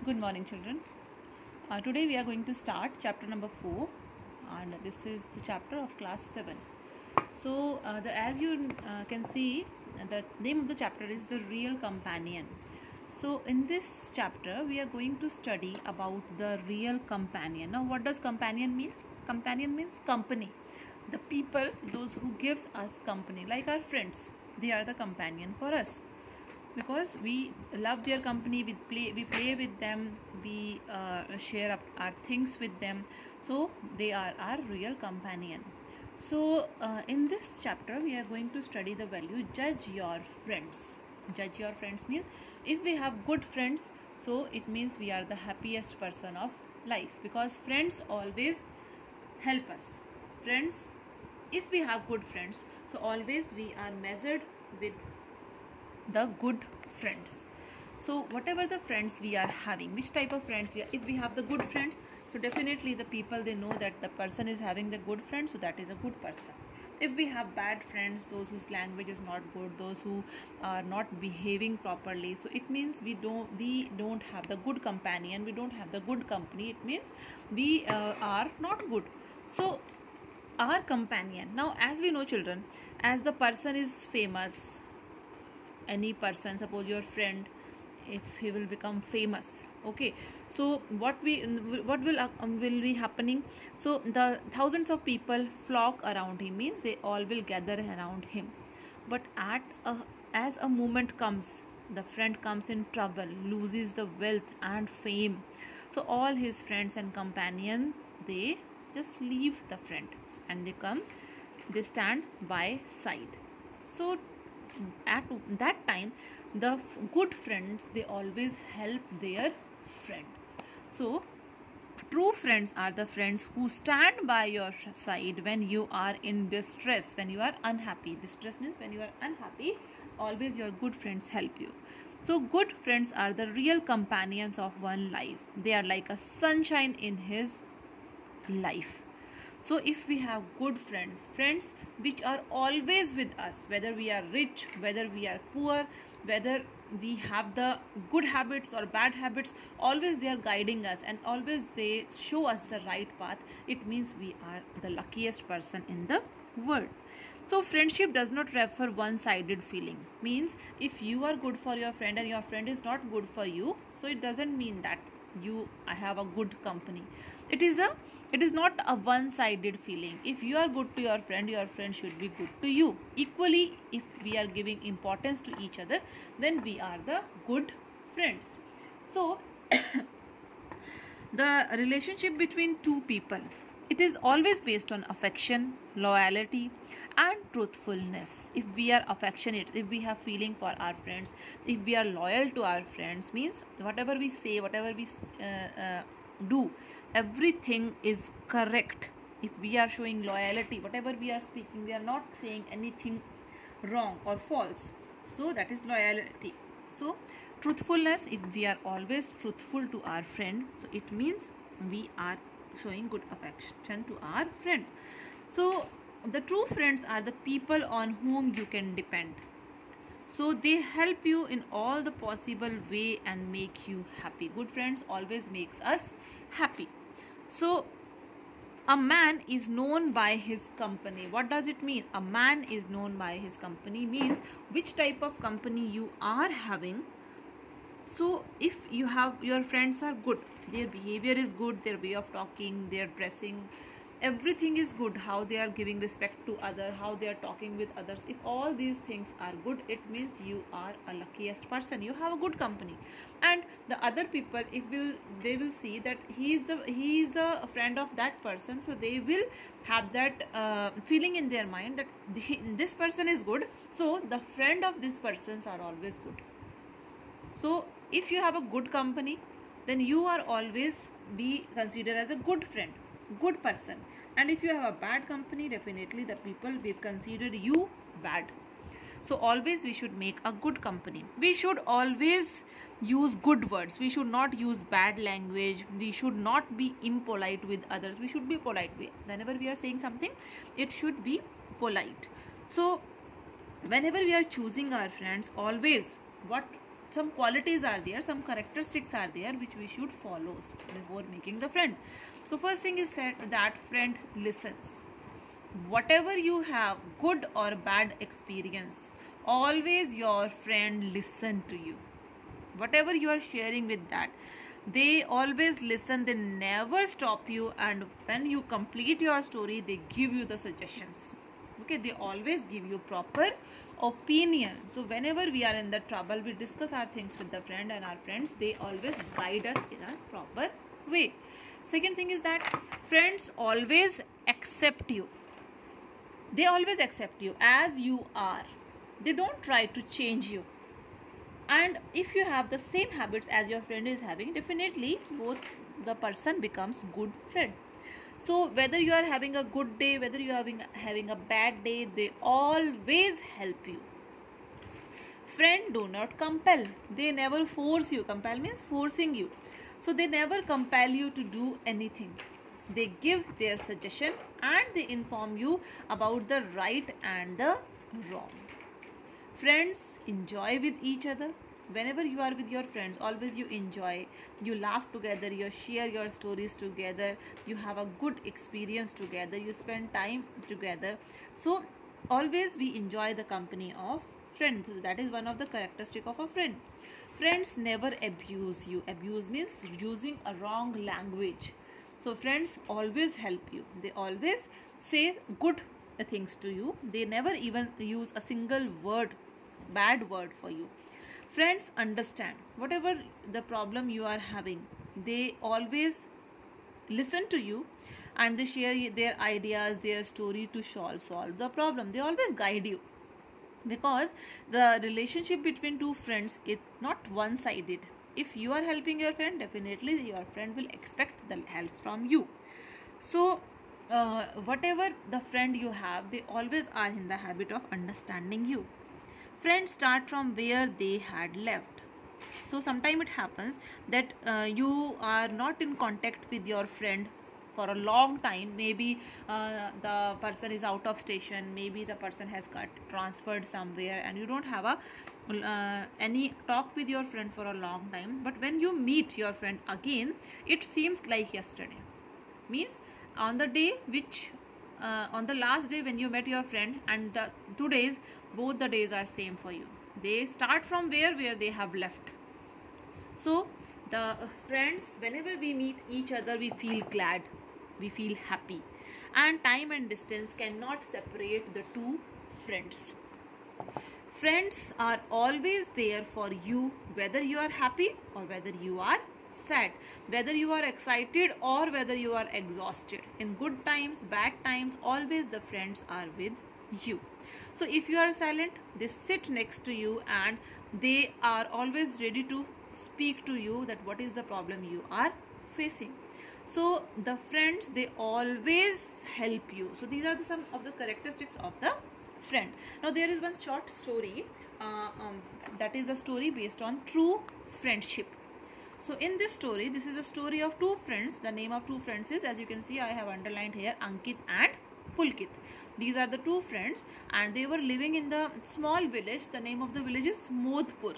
Good morning, children. Today we are going to start chapter number 4, and this is the chapter of class 7. So, as you can see, the name of the chapter is The Real Companion. So, in this chapter, we are going to study about the real companion. Now, what does companion mean? Companion means company. The people, those who gives us company, like our friends, they are the companion for us because we love their company. We play with them, we share up our things with them, so they are our real companion. So in this chapter we are going to study the value judge your friends. Judge your friends means if we have good friends, so it means we are the happiest person of life, because friends always help us. Friends, if we have good friends, so always we are measured with the good friends. So whatever the friends we are having, which type of friends we are, if we have the good friends, so definitely the people, they know that the person is having the good friend, so that is a good person. If we have bad friends, those whose language is not good, those who are not behaving properly, so it means we don't have the good companion, we don't have the good company. It means we are not good. So our companion, now as we know, children, as the person is famous, any person, suppose your friend, if he will become famous, okay, so what will be happening? So the thousands of people flock around him, means they all will gather around him. But as a moment comes, the friend comes in trouble, loses the wealth and fame, so all his friends and companion, they just leave the friend and they stand by side. So at that time, the good friends, they always help their friend. So true friends are the friends who stand by your side when you are in distress, when you are unhappy. Distress means when you are unhappy, always your good friends help you. So good friends are the real companions of one life. They are like a sunshine in his life. So if we have good friends which are always with us, whether we are rich, whether we are poor, whether we have the good habits or bad habits, always they are guiding us and always they show us the right path, it means we are the luckiest person in the world. So friendship does not refer one-sided feeling, means if you are good for your friend and your friend is not good for you, so it doesn't mean that I have a good company. It is not a one-sided feeling. If you are good to your friend should be good to you equally. If we are giving importance to each other, then we are the good friends. So the relationship between two people, it is always based on affection, loyalty and truthfulness. If we are affectionate, if we have feeling for our friends, if we are loyal to our friends, means whatever we say, whatever we do, everything is correct. If we are showing loyalty, whatever we are speaking, we are not saying anything wrong or false, so that is loyalty. So truthfulness, if we are always truthful to our friend, so it means we are showing good affection to our friend. So the true friends are the people on whom you can depend. So they help you in all the possible way and make you happy. Good friends always makes us happy. So a man is known by his company. What does it mean? A man is known by his company means which type of company you are having. So if you have, your friends are good, their behavior is good, their way of talking, their dressing, everything is good, how they are giving respect to others, how they are talking with others, if all these things are good, it means you are a luckiest person, you have a good company. And the other people, they will see that he is the friend of that person, so they will have that feeling in their mind that this person is good, so the friend of this persons are always good. So if you have a good company, then you are always be considered as a good friend, good person. And if you have a bad company, definitely the people will consider you bad. So always we should make a good company. We should always use good words. We should not use bad language. We should not be impolite with others. We should be polite. Whenever we are saying something, it should be polite. So whenever we are choosing our friends, always what some qualities are there, some characteristics are there which we should follow before making the friend. So first thing is that friend listens. Whatever you have, good or bad experience, always your friend listen to you. Whatever you are sharing with that, they always listen, they never stop you, and when you complete your story, they give you the suggestions. Okay, they always give you proper opinion. So whenever we are in the trouble, we discuss our things with the friend, and our friends, they always guide us in a proper way. Second thing is that friends always accept you. They always accept you as you are. They don't try to change you. And if you have the same habits as your friend is having, definitely both the person becomes good friend. So whether you are having a good day, whether you are having a bad day, they always help you. Friend do not compel. They never force you. Compel means forcing you. So they never compel you to do anything. They give their suggestion and they inform you about the right and the wrong. Friends enjoy with each other. Whenever you are with your friends, always you enjoy, you laugh together, you share your stories together, you have a good experience together, you spend time together. So always we enjoy the company of friends. So that is one of the characteristic of a friend. Friends never abuse you. Abuse means using a wrong language. So friends always help you. They always say good things to you. They never even use a single word, bad word for you. Friends understand whatever the problem you are having. They always listen to you and they share their ideas, their story to solve the problem. They always guide you, because the relationship between two friends is not one-sided. If you are helping your friend, definitely your friend will expect the help from you. So whatever the friend you have, they always are in the habit of understanding you. Friends start from where they had left. So sometimes it happens that you are not in contact with your friend for a long time. Maybe the person is out of station, maybe the person has got transferred somewhere, and you don't have a any talk with your friend for a long time. But when you meet your friend again, it seems like yesterday. Means on the day which on the last day when you met your friend and the 2 days, both the days are same for you. They start from where they have left. So the friends, whenever we meet each other, we feel glad, we feel happy, and time and distance cannot separate the two friends. Friends are always there for you, whether you are happy or whether you are sad, whether you are excited or whether you are exhausted. In good times, bad times, always the friends are with you. So if you are silent, they sit next to you and they are always ready to speak to you that what is the problem you are facing. So the friends, they always help you. So these are some of the characteristics of the friend. Now there is one short story that is a story based on true friendship. So in this story, this is a story of two friends. The name of two friends is, as you can see, I have underlined here, Ankit and Pulkit. These are the two friends and they were living in the small village. The name of the village is Modhpur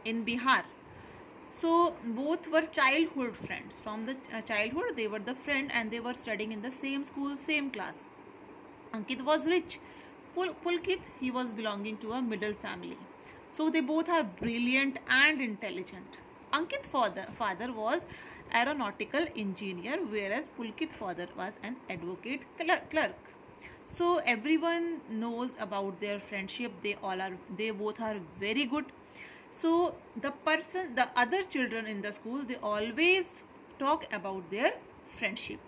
in Bihar. So both were childhood friends. From the childhood, they were the friend and they were studying in the same school, same class. Ankit was rich. Pulkit, he was belonging to a middle family. So they both are brilliant and intelligent. Ankit's father was aeronautical engineer, whereas Pulkit's father was an advocate clerk. So everyone knows about their friendship. They both are very good. So the other children in the school, they always talk about their friendship.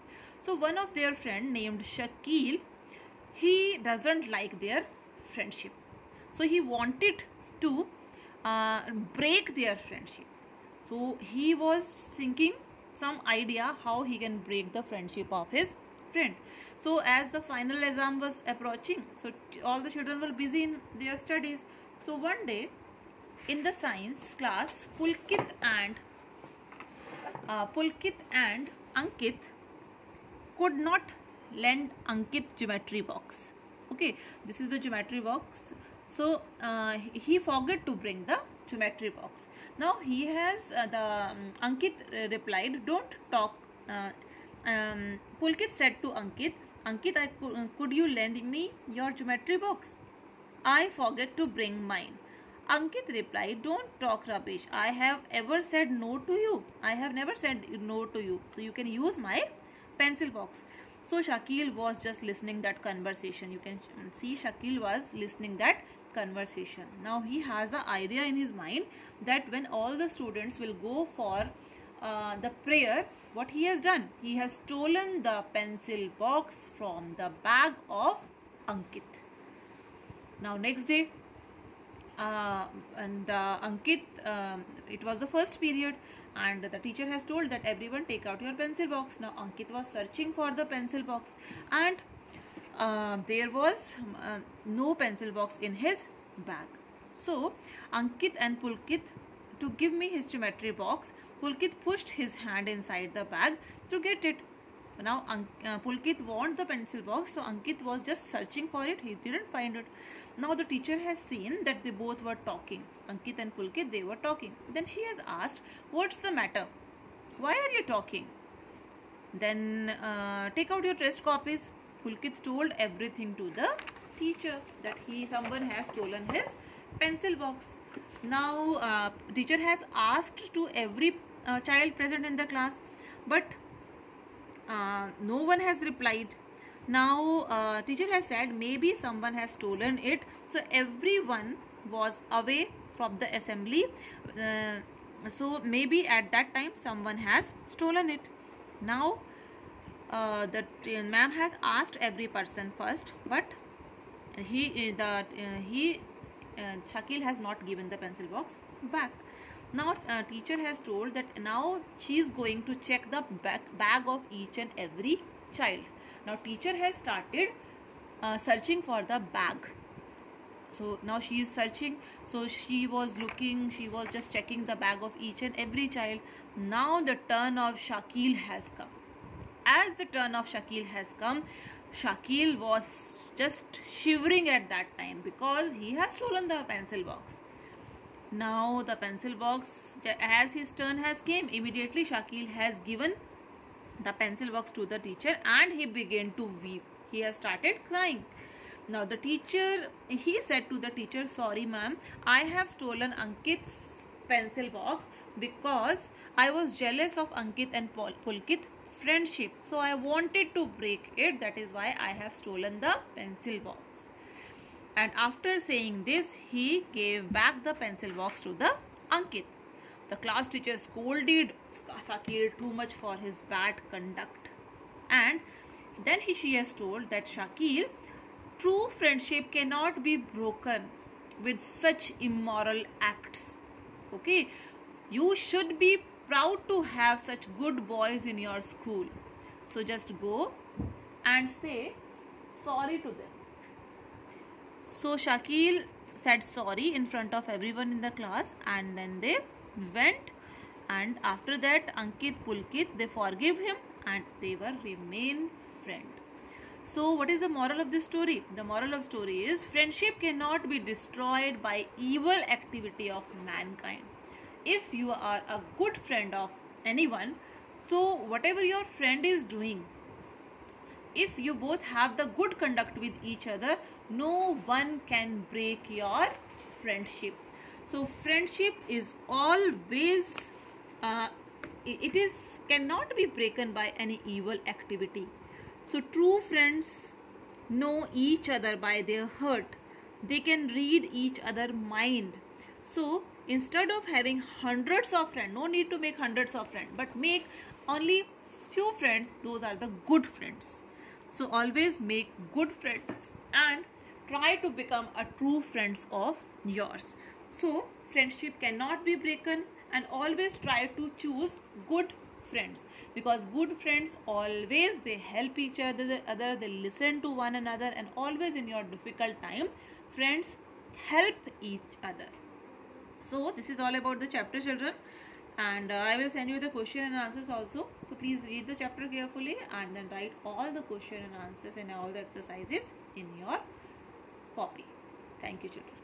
So one of their friend named Shakil, he doesn't like their friendship. So he wanted to break their friendship. So he was thinking some idea how he can break the friendship of his friend. So as the final exam was approaching, so all the children were busy in their studies. So one day in the science class, Pulkit and Ankit could not lend Ankit geometry box. Okay, this is the geometry box. So he forgot to bring the geometry box. Now he has Ankit replied, "Don't talk." Pulkit said to Ankit, "Ankit, could you lend me your geometry box? I forget to bring mine." Ankit replied, "Don't talk rubbish. I have ever said no to you. I have never said no to you. So you can use my pencil box." So Shakil was just listening that conversation. You can see Shakil was listening that conversation. Now he has the idea in his mind that when all the students will go for the prayer, what he has done? He has stolen the pencil box from the bag of Ankit. Now next day, and Ankit, it was the first period, and the teacher has told that everyone take out your pencil box. Now Ankit was searching for the pencil box, and there was no pencil box in his bag. So Ankit and Pulkit to give me his geometry box. Pulkit pushed his hand inside the bag to get it. Now Pulkit want the pencil box, so Ankit was just searching for it. He didn't find it. Now the teacher has seen that they both were talking. Ankit and Pulkit, they were talking. Then she has asked, "What's the matter? Why are you talking?" Then take out your test copies. Pulkit told everything to the teacher that someone has stolen his pencil box. Now teacher has asked to every child present in the class, but no one has replied. Now teacher has said maybe someone has stolen it, so everyone was away from the assembly, so maybe at that time someone has stolen it. Now the ma'am has asked every person first, but Shakil has not given the pencil box back. Now teacher has told that now she is going to check the bag of each and every child. Now teacher has started searching for the bag. So now she is searching. So she was looking, she was just checking the bag of each and every child. Now the turn of Shakil has come. As the turn of Shakil has come, Shakil was just shivering at that time because he has stolen the pencil box. Now the pencil box, as his turn has came, immediately Shakil has given the pencil box to the teacher and he began to weep. He has started crying. Now the teacher, he said to the teacher, "Sorry ma'am, I have stolen Ankit's pencil box because I was jealous of Ankit and Pulkit friendship. So I wanted to break it. That is why I have stolen the pencil box." And after saying this, he gave back the pencil box to the Ankit. The class teacher scolded Shakil too much for his bad conduct. And then she has told that Shakil, true friendship cannot be broken with such immoral acts. Okay, you should be proud to have such good boys in your school. So just go and say sorry to them. So Shakil said sorry in front of everyone in the class, and then they went, and after that Ankit, Pulkit, they forgive him and they were remain friend. So what is the moral of this story? The moral of story is friendship cannot be destroyed by evil activity of mankind. If you are a good friend of anyone, so whatever your friend is doing, if you both have the good conduct with each other, no one can break your friendship. So friendship is always cannot be broken by any evil activity. So true friends know each other by their heart. They can read each other mind. So instead of having hundreds of friends, no need to make hundreds of friends, but make only few friends. Those are the good friends. So always make good friends and try to become a true friends of yours. So friendship cannot be broken, and always try to choose good friends, because good friends always they help each other, they listen to one another, and always in your difficult time friends help each other. So this is all about the chapter, children, and I will send you the question and answers also. So please read the chapter carefully and then write all the question and answers and all the exercises in your copy. Thank you, children.